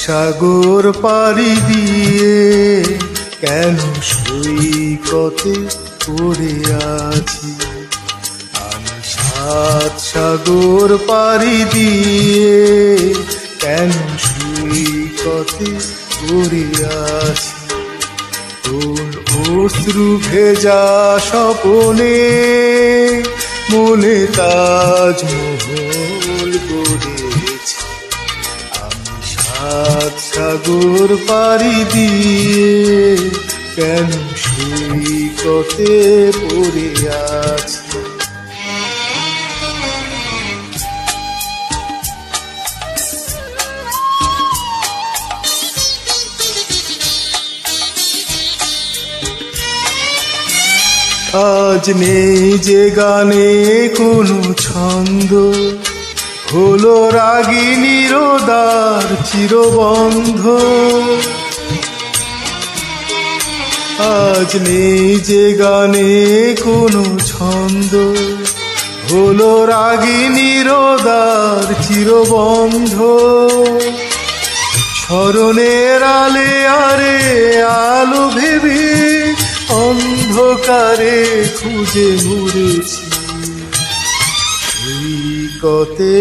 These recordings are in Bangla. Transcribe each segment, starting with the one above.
সাগর পাড়ি দিয়ে কেন সৈকতে পড়ে আছি। আমি সাত সাগর পাড়ি দিয়ে কেন সৈকতে পড়ে আছি। কোন অশ্রু ভেজা স্বপনে মনে তাজমহল গড়েছি। আমি সাত সাগর পাড়ি দিয়ে কেন সৈকতে পড়ে আছি। আজ নেই যে গানে কোনো ছন্দ, হলো রাগিনীর দ্বার চিরবন্ধ। আজ নেই যে গানে কোনো ছন্দ, হলো রাগিনীর দ্বার চিরবন্ধ। স্মরণের আলে আরে আলো ভেবে অন্ধকারে খুঁজে মরেছি। সৈকতে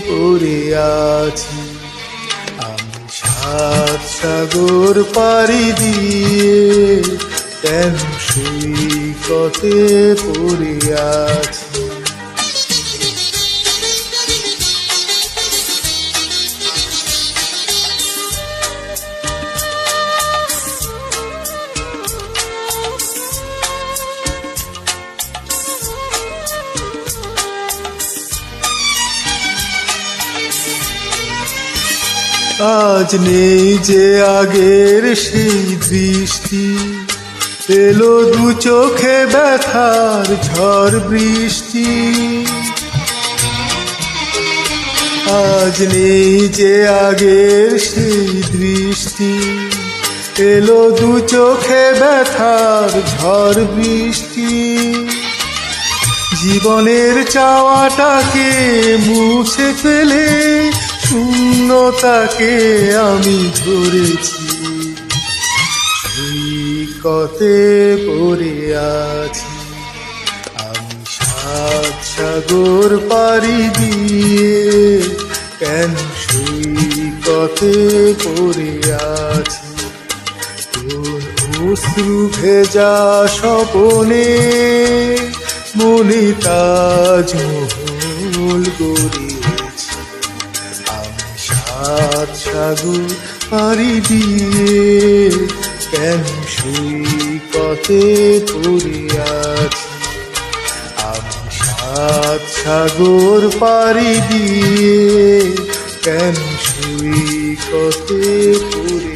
পড়ে আছি। আমি সাত সাগর পাড়ি দিয়ে কেন সৈকতে পড়ে আছি। আজ নেই যে আগের সেই দৃষ্টি, এলো দু চোখে ব্যথার ঝড় বৃষ্টি। আজ নেই যে আগের সেই দৃষ্টি, এলো দু চোখে ব্যথার ঝড় বৃষ্টি। জীবনের চাওয়াটাকে মুছে ফেলে শূন্যতাকে আমি ধরেছি। সৈকতে পড়ে আছি। আমি সাত সাগর পাড়ি দিয়ে কেন সৈকতে পড়ে আছি। তোর অশ্রু ভেজা স্বপনে মনে তাজমহল গড়েছি। আমি সাত সাগর পাড়ি দিয়ে কেন সৈকতে পড়ে আছি। আমি সাত সাগর পাড়ি দিয়ে কেন সৈকতে পড়ে